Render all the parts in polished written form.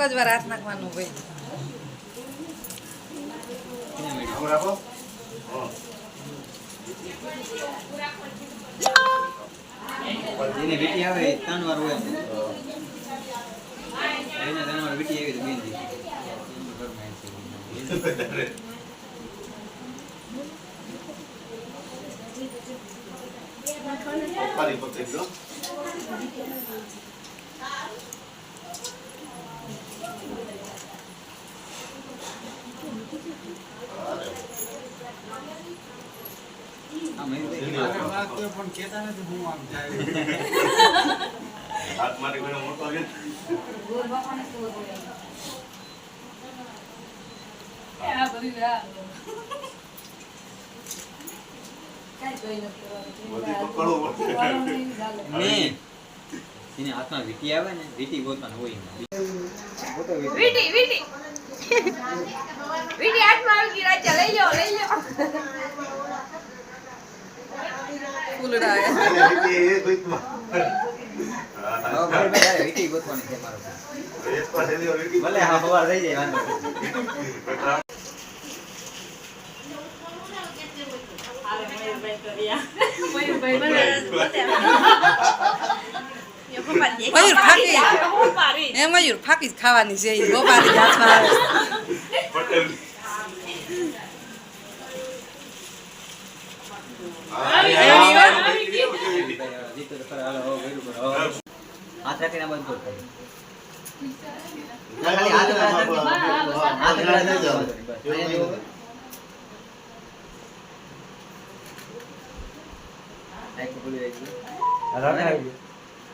જ વાર હાથ નાખવાનું ભાઈ. જેને વીટી આવે 3 વાર હોય એને 3 વાર વીટી આવી તો બેન દી પારી પકડી દો પણ કેતા નથી હું આમ જાય હાથ મારી ગયો મોટો લાગે ગોર બાપાને તો બોલે આ બધી રા કાઈ જોઈ નથી ને એને હાથમાં વીટી આવે ને વીટી ગોતવાનું હોય વીટી વીટી વીટી હાથમાં આવી ગઈ રાજા લઈ લો ફૂલડા એ ભઈમાં વીટી ગોતવાની છે મારો એક પાસે લ્યો વીટી ભલે હા બવાર રહી જાય વાંધો મયુર ફાકી ખાવાની છે ગોપાની હાથમાં આવે પટેલ હાથ રાખીને બંધ કરો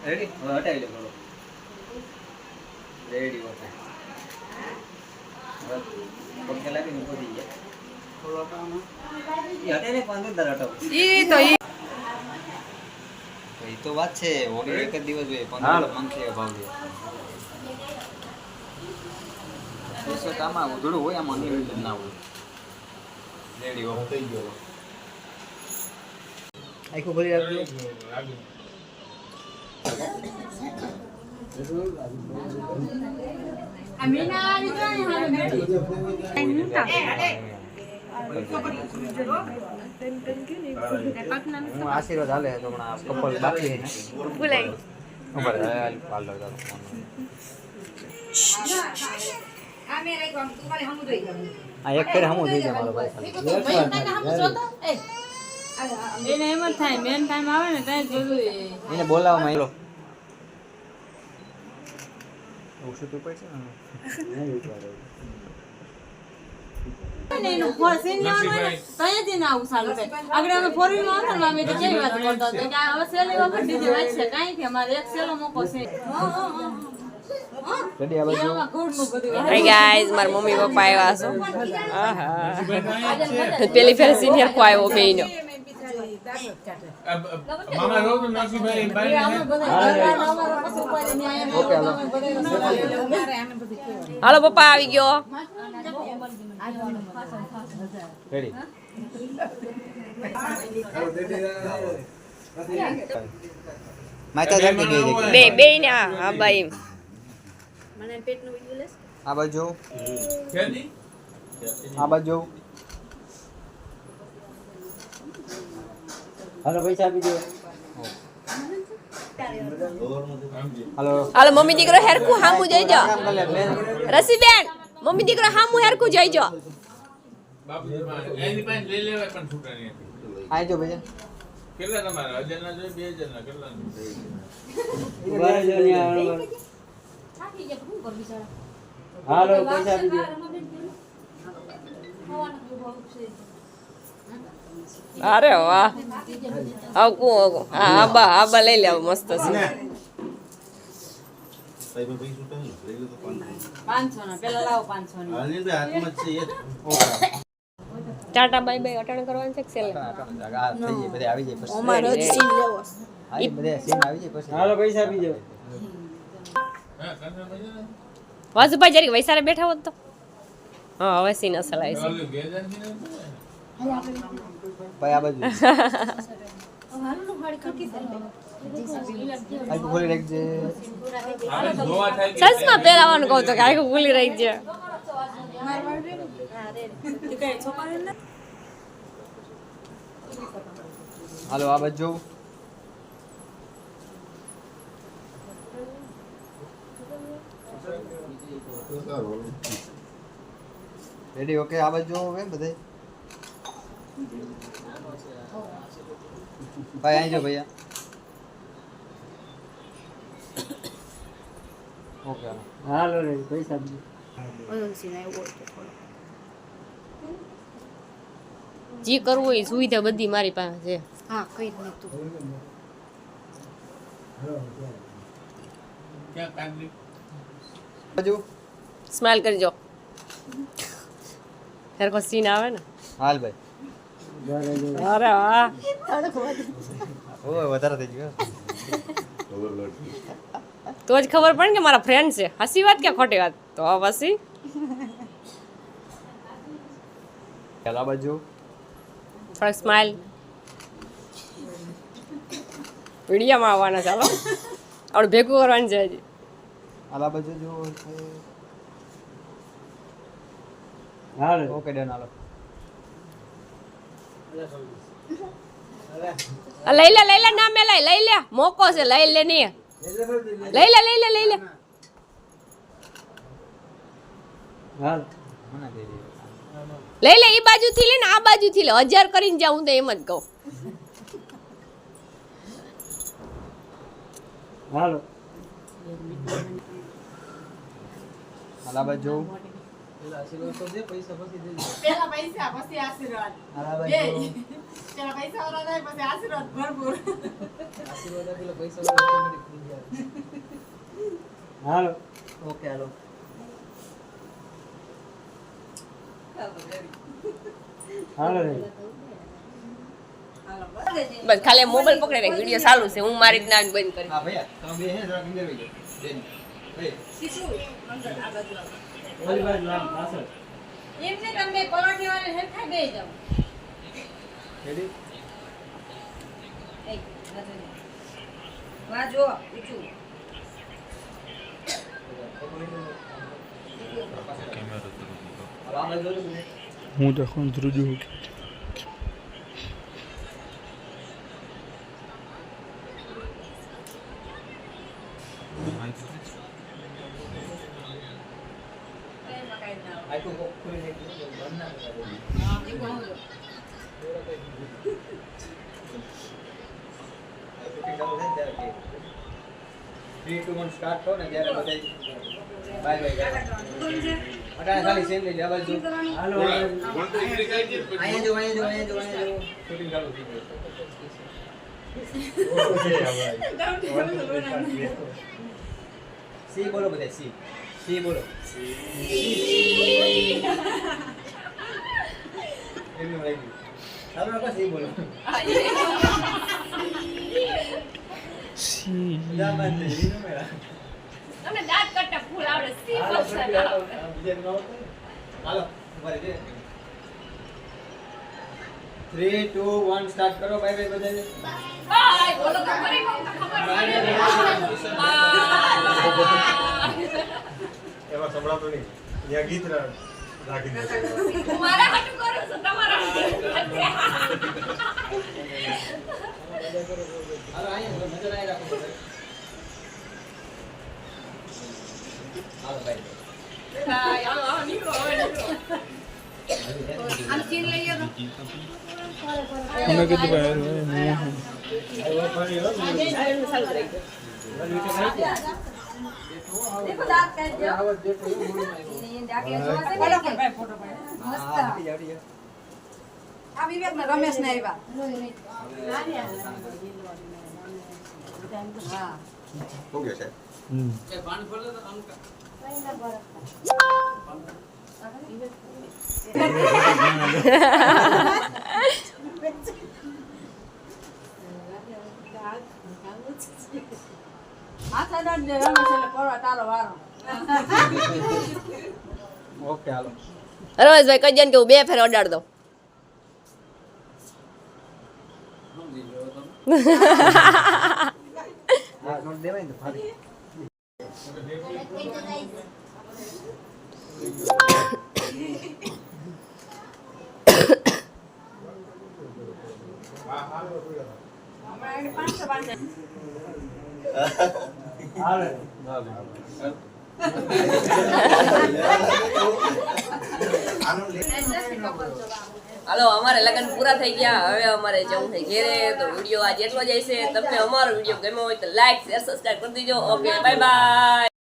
રેડી હટાવી લે બોલો રેડી ઓકે પગ લાગીને પડી જાય થોડો હટાવવાનો એ હટે ને 15 દર હટાવો એ તો વાત છે હોળી એક જ દિવસ હોય 15 મંથલી ભાવ દે eso કામાં ઉધડું હોય આમાં નહીં ના હોય રેડી ઓકે થઈ ગયો આખો ભરી રાખજો અમીના આવી તો હું આશીર્વાદ હાલે તો હમણાં કપલ બાકી છે ને ભૂલાઈ ઉપર પાર્લર કા આ મે રાઈ કોમ તું ખાલી હમુ જોઈ આ એક ફેર હમુ થઈ જાય મારો ભાઈ એને એમ જ થાય મેન ટાઈમ આવે ને ત્યાં જોયું એને બોલાવવામાં એલો ઓછું તો પડશે ને એનું ફોર્સિંગ ના આવે ત્યાંથી ના આવું ચાલુ થાય આગળ અમે ફોરવીલ માં હતા અમે તો કેવી વાત કરતા હતા કે હવે સેલી વખત ડીજે વાત છે કાઈ કે અમારે એક સેલો મોકો છે રેડી આ બાજુ હાય ગાઈઝ માર મમ્મી પપ્પા આવ્યા છો આહા પેલી ફેર સિનિયર કો આવ્યો બેનો મામા રોજ નાસી ભાઈ ભાઈ ઓકે હાલો પપ્પા આવી ગયો રેડી માતા જાકે ગઈ બે ને હા ભાઈ મને પેટનું વિડિયો લેસ આ બાજુ કેદી આ બાજુ હાલો પૈસા આપી દો હાલો હાલો મમ્મી દીકરો હેરકુ હામુ જઈજો રસીબેન મમ્મી દીકરો હામુ હેરકુ જઈજો બાપુજી એની પાસે લઈ લેવાય પણ છૂટા નહીં આજો ભૈયા કેટલા તમારા 1000 ના જોઈએ 2000 ના કેટલા હાલો પૈસા આપી દો અરે વાહ આવ હા આબા લઈ લે મસ્ત છે ભાઈ ભાઈ છૂટા ને લઈ લો તો 500 ના પેલા લાવો 500 ની હાલની બે હાથમાં જ છે એ ટાટા બાય બાય અટાણ કરવાનું છે કે સેલ આ થઈ જાય બધે આવી જાય પછી અમારો સીન લેવો આ બધે સીન આવી જાય પછી હાલો પૈસા આપી દો હા કંસા મજા વાસુભાઈ જરીક વૈસારે બેઠા હોત તો હા હવે સીન અસલ આવી છે ઓલું 2000 ની ભાઈ આ બાજુ હાલનું હાડી ખકી આખું ખોલી રાખજે. આપણે જોવા થાય કે ચશ્મા પહેરાવાનું કહું તો કે આખું ભૂલી રહી છે. હાલો આ બાજુ જોવું. રેડી ઓકે આ બાજુ જોવું એમ બધે. ભાઈ અહીં જો ભૈયા. ઓકે હાલો રે પૈસા જે કરવું હોય એ સુવિધા બધી મારી પાસે છે. હા કઈ નહીં તું ક્યાં કાઢલી બાજુ સ્માઈલ કરજો. તારે સીન આવે ને. હાલ ભાઈ. અરે વાહ. ઓય વધારે થઈ ગયો. તો જ ખબર પડે કે મારા ફ્રેન્ડ છે. હસી વાત કે ખોટી વાત? તો પછી ચાલો આ બાજુ. થોડાક સ્માઈલ. વિડીયોમાં આવવાના ચાલો. આપણે ભેગું કરવાનું છે હજી. આ બાજુ જો હાલો ઓકે ડન હાલો. લઈ લે ના મેલાય લઈ લે. મોકો છે લઈ લે નહીં. લઈ લે. લઈ લે. ઈ બાજુથી લે ને આ બાજુથી લે. 1000 કરીને જાઉં તો એમ જ કહું. હાલો આ બાજુ પેલા પૈસા પછી આશીર્વાદ. બે. પેલા પૈસા વાળા થાય પછી આશીર્વાદ ભરપૂર. હાલો ઓકે હાલો. હાલો રે બસ ખાલી મોબાઈલ પકડી રાખ. વિડીયો ચાલુ છે. હું મારી રીતના બંધ કરી. હા ભૈયા તમે બે હે જરા અંદર વઈ જાઓ. બે ઓલી બાજુ આમ પાછળ. એમ છે તમે પરોઠી વાળા હેઠા બેસી જાઓ. રેડી વાહ જો ઊંચું આ બાજુ જો. હું તો કોણ ધ્રુજુ આખું ખોલી નાખજો. બંધ ના કરતા. Three, two, one, start કરો ને ત્યારે બધાય બાય બાય કરો. અટાણે ખાલી સેમ લઈ લે. આ બાજુ હાલો ગણતરી કરી છે પછી અહીંયા જો શૂટિંગ ચાલુ થઈ ગયું. સી બોલો બધા સી બોલો. એમનું રહી ગયું. ચાલો નકો સી બોલો. જામન દે એનું મેળા. તમને દાંત કાઢતા ફૂલ આવડે. સી હાલો પસંદ આવે. હાલો ઉભા રહી. 3, 2, 1 સ્ટાર્ટ કરો. બાય બાય બધાને. બાય બોલો તો ખરી કહું તો ખબર પડે. એમાં સંભળાતો નહીં. ત્યાં ગીત રાખી દે. હું મારા હાટું કરું છું. તમારા હાટું. હાલો અહીંયા નજર આઈ રાખો બધા. હાલો બાય. આવો નીકળો હવે નીકળો. આમ ચીન લઈ લો મને કીધું ભાઈ દેખો દાંત કાઢજો આવત જેટલું એવું બોલું ડાકલે જોવા છે ને કે ફોટો પાડે મસ્ત આ વિવેક ને રમેશ ને આવ્યા હા શું કે છે? એ પાણી ભરલે તો આમ માથા દાંત ને રમેશ એટલે પરવા તારો વારો. ઓકે હાલો રમેશભાઈ કહી દે કે હું 2 ફેર અડાડ દઉં. હા નોટ દેવાય ને તો ફાડી. હમણાં એને 500 બાંધે. હાલો અમારે લગ્ન પૂરા થઈ ગયા, હવે અમારે જવું છે ઘેરે. તો વિડીયો આજ એટલો જ હશે. તમને અમારો વિડીયો ગમ્યો હોય તો લાઈક શેર સબસ્ક્રાઇબ કરી દેજો. Okay bye bye.